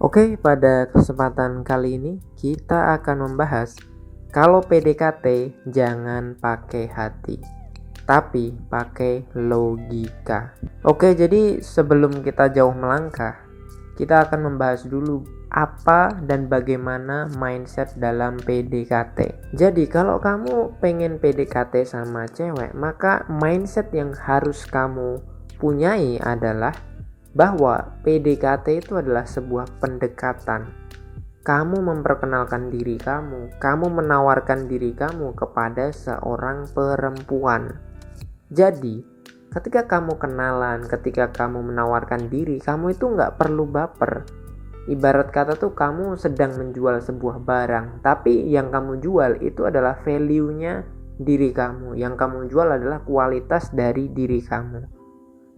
Oke, pada kesempatan kali ini kita akan membahas kalau PDKT jangan pakai hati, tapi pakai logika. Oke, jadi sebelum kita jauh melangkah, kita akan membahas dulu apa dan bagaimana mindset dalam PDKT. Jadi kalau kamu pengen PDKT sama cewek, maka mindset yang harus kamu punyai adalah bahwa PDKT itu adalah sebuah pendekatan. Kamu memperkenalkan diri kamu menawarkan diri kamu kepada seorang perempuan. Jadi, ketika kamu kenalan, ketika kamu menawarkan diri, kamu itu nggak perlu baper. Ibarat kata tuh kamu sedang menjual sebuah barang, tapi yang kamu jual itu adalah value-nya diri kamu. Yang kamu jual adalah kualitas dari diri kamu.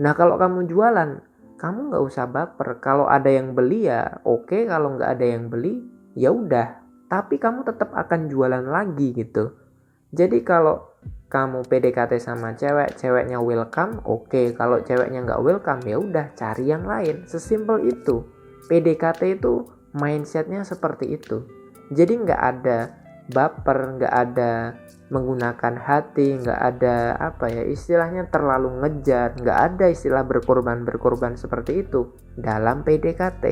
Nah, kalau kamu jualan, kamu nggak usah baper. Kalau ada yang beli ya oke, kalau nggak ada yang beli ya udah. Tapi kamu tetap akan jualan lagi gitu. Jadi kalau kamu PDKT sama cewek, ceweknya welcome, oke. Kalau ceweknya nggak welcome ya udah, cari yang lain. Sesimpel itu. PDKT itu mindsetnya seperti itu. Jadi nggak ada baper, nggak ada menggunakan hati, nggak ada istilahnya terlalu ngejar, nggak ada istilah berkorban seperti itu dalam PDKT.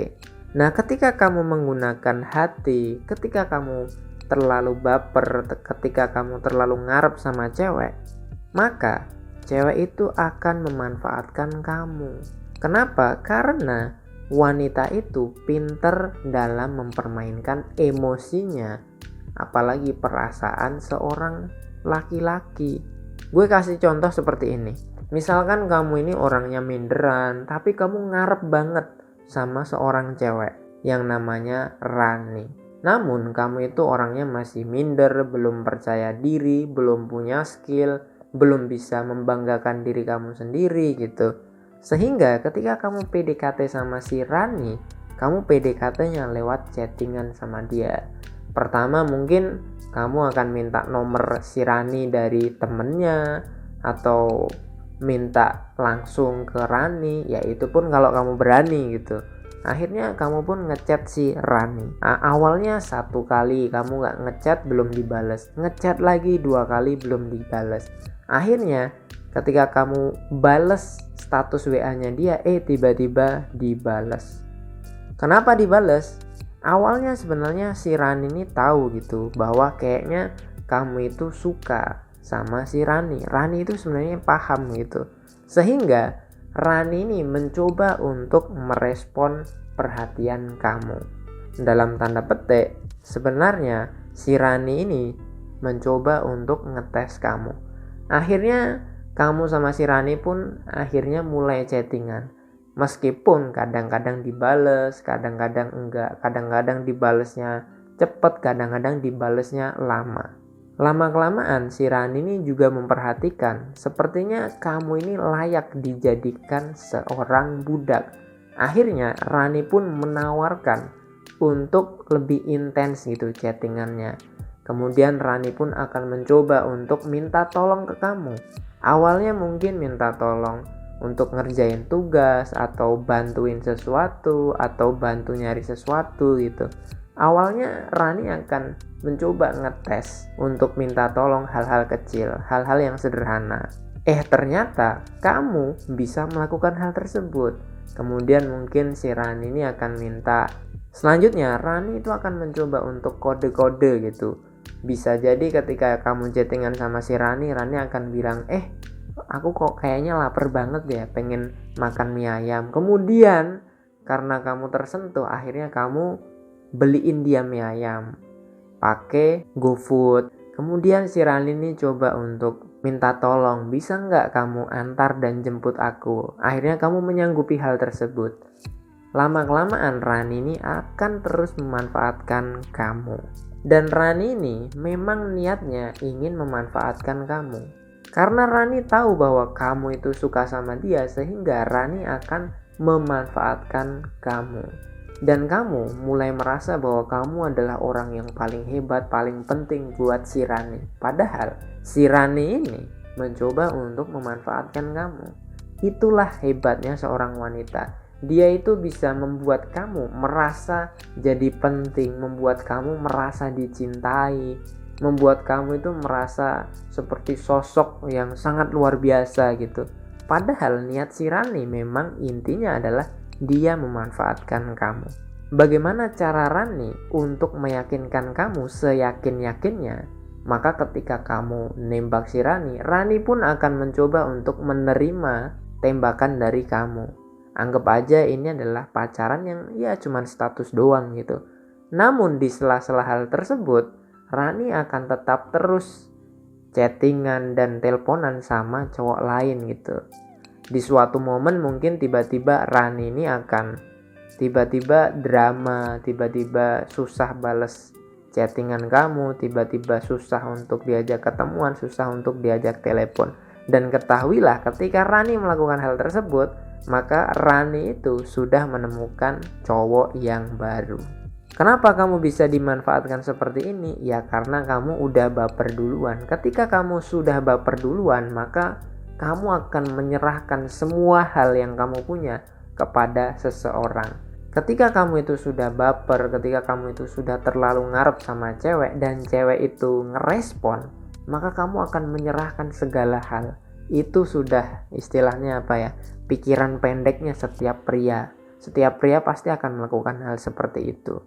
Nah, ketika kamu menggunakan hati, ketika kamu terlalu baper, ketika kamu terlalu ngarep sama cewek, maka cewek itu akan memanfaatkan kamu. Kenapa? Karena wanita itu pinter dalam mempermainkan emosinya, apalagi perasaan seorang laki-laki. Gue kasih contoh seperti ini. Misalkan kamu ini orangnya minderan, tapi kamu ngarep banget sama seorang cewek yang namanya Rani. Namun kamu itu orangnya masih minder, belum percaya diri, belum punya skill, belum bisa membanggakan diri kamu sendiri gitu. Sehingga ketika kamu PDKT sama si Rani, kamu PDKT-nya lewat chattingan sama dia. Pertama mungkin kamu akan minta nomor si Rani dari temennya, atau minta langsung ke Rani, yaitu pun kalau kamu berani gitu. Akhirnya kamu pun ngechat si Rani. Awalnya 1 kali kamu gak ngechat belum dibales, ngechat lagi 2 kali belum dibales. Akhirnya ketika kamu bales status WA-nya dia, tiba-tiba dibales. Kenapa dibales? Awalnya sebenarnya si Rani ini tahu gitu bahwa kayaknya kamu itu suka sama si Rani. Rani itu sebenarnya paham gitu. Sehingga Rani ini mencoba untuk merespon perhatian kamu. Dalam tanda petik, sebenarnya si Rani ini mencoba untuk ngetes kamu. Akhirnya kamu sama si Rani pun akhirnya mulai chattingan. Meskipun kadang-kadang dibales, kadang-kadang enggak, kadang-kadang dibalesnya cepet, kadang-kadang dibalesnya lama. Lama-kelamaan si Rani ini juga memperhatikan, sepertinya kamu ini layak dijadikan seorang budak. Akhirnya Rani pun menawarkan untuk lebih intens gitu chattingannya. Kemudian Rani pun akan mencoba untuk minta tolong ke kamu. Awalnya mungkin minta tolong untuk ngerjain tugas, atau bantuin sesuatu, atau bantu nyari sesuatu gitu. Awalnya Rani akan mencoba ngetes untuk minta tolong hal-hal kecil, hal-hal yang sederhana. Ternyata kamu bisa melakukan hal tersebut. Kemudian mungkin si Rani ini akan minta. Selanjutnya Rani itu akan mencoba untuk kode-kode gitu. Bisa jadi ketika kamu chattingan sama si Rani, Rani akan bilang, aku kok kayaknya lapar banget ya, pengen makan mie ayam. Kemudian karena kamu tersentuh, akhirnya kamu beliin dia mie ayam pakai GoFood. Kemudian si Rani ini coba untuk minta tolong, bisa nggak kamu antar dan jemput aku. Akhirnya kamu menyanggupi hal tersebut. Lama-kelamaan Rani ini akan terus memanfaatkan kamu. Dan Rani ini memang niatnya ingin memanfaatkan kamu. Karena Rani tahu bahwa kamu itu suka sama dia, sehingga Rani akan memanfaatkan kamu. Dan kamu mulai merasa bahwa kamu adalah orang yang paling hebat, paling penting buat si Rani. Padahal si Rani ini mencoba untuk memanfaatkan kamu. Itulah hebatnya seorang wanita. Dia itu bisa membuat kamu merasa jadi penting, membuat kamu merasa dicintai, membuat kamu itu merasa seperti sosok yang sangat luar biasa gitu. Padahal niat si Rani memang intinya adalah dia memanfaatkan kamu. Bagaimana cara Rani untuk meyakinkan kamu seyakin-yakinnya? Maka ketika kamu nembak si Rani, Rani pun akan mencoba untuk menerima tembakan dari kamu. Anggap aja ini adalah pacaran yang ya cuman status doang gitu. Namun di sela-sela hal tersebut, Rani akan tetap terus chattingan dan teleponan sama cowok lain gitu. Di suatu momen mungkin tiba-tiba Rani ini akan tiba-tiba drama, tiba-tiba susah bales chattingan kamu, tiba-tiba susah untuk diajak ketemuan, susah untuk diajak telepon. Dan ketahuilah ketika Rani melakukan hal tersebut, maka Rani itu sudah menemukan cowok yang baru. Kenapa kamu bisa dimanfaatkan seperti ini? Ya karena kamu udah baper duluan. Ketika kamu sudah baper duluan, maka kamu akan menyerahkan semua hal yang kamu punya kepada seseorang. Ketika kamu itu sudah baper, ketika kamu itu sudah terlalu ngarep sama cewek dan cewek itu ngerespon, maka kamu akan menyerahkan segala hal. Itu sudah istilahnya apa ya? Pikiran pendeknya setiap pria. Setiap pria pasti akan melakukan hal seperti itu.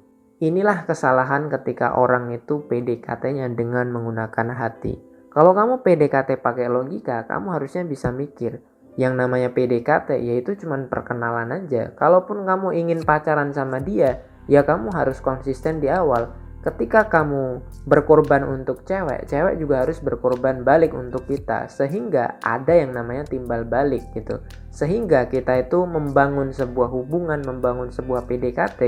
Inilah kesalahan ketika orang itu PDKT-nya dengan menggunakan hati. Kalau kamu PDKT pakai logika, kamu harusnya bisa mikir. Yang namanya PDKT yaitu cuma perkenalan aja. Kalaupun kamu ingin pacaran sama dia, ya kamu harus konsisten di awal. Ketika kamu berkorban untuk cewek, cewek juga harus berkorban balik untuk kita. Sehingga ada yang namanya timbal balik gitu. Sehingga kita itu membangun sebuah hubungan, membangun sebuah PDKT,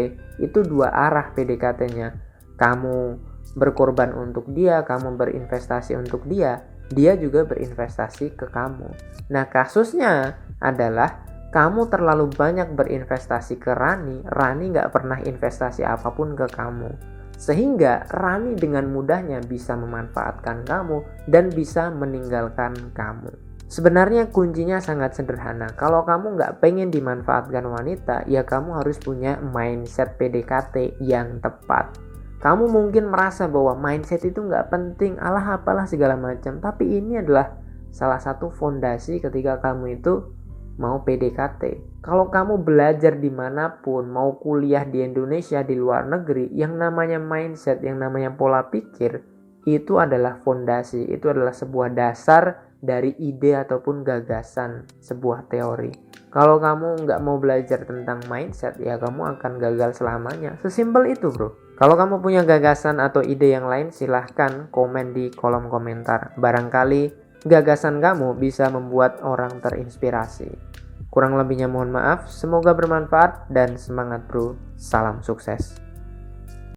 itu dua arah PDKT-nya. Kamu berkorban untuk dia, kamu berinvestasi untuk dia juga berinvestasi ke kamu. Nah kasusnya adalah kamu terlalu banyak berinvestasi ke Rani gak pernah investasi apapun ke kamu. Sehingga Rani dengan mudahnya bisa memanfaatkan kamu dan bisa meninggalkan kamu. Sebenarnya kuncinya sangat sederhana. Kalau kamu gak pengen dimanfaatkan wanita, ya kamu harus punya mindset PDKT yang tepat. Kamu mungkin merasa bahwa mindset itu gak penting, alah apalah segala macam. Tapi ini adalah salah satu fondasi ketika kamu itu mau PDKT. Kalau kamu belajar dimanapun, mau kuliah di Indonesia, di luar negeri, yang namanya mindset, yang namanya pola pikir, itu adalah fondasi, itu adalah sebuah dasar dari ide ataupun gagasan sebuah teori. Kalau kamu nggak mau belajar tentang mindset, ya kamu akan gagal selamanya. Sesimpel itu bro. Kalau kamu punya gagasan atau ide yang lain, silahkan komen di kolom komentar. Barangkali gagasan kamu bisa membuat orang terinspirasi. Kurang lebihnya mohon maaf, semoga bermanfaat dan semangat bro. Salam sukses.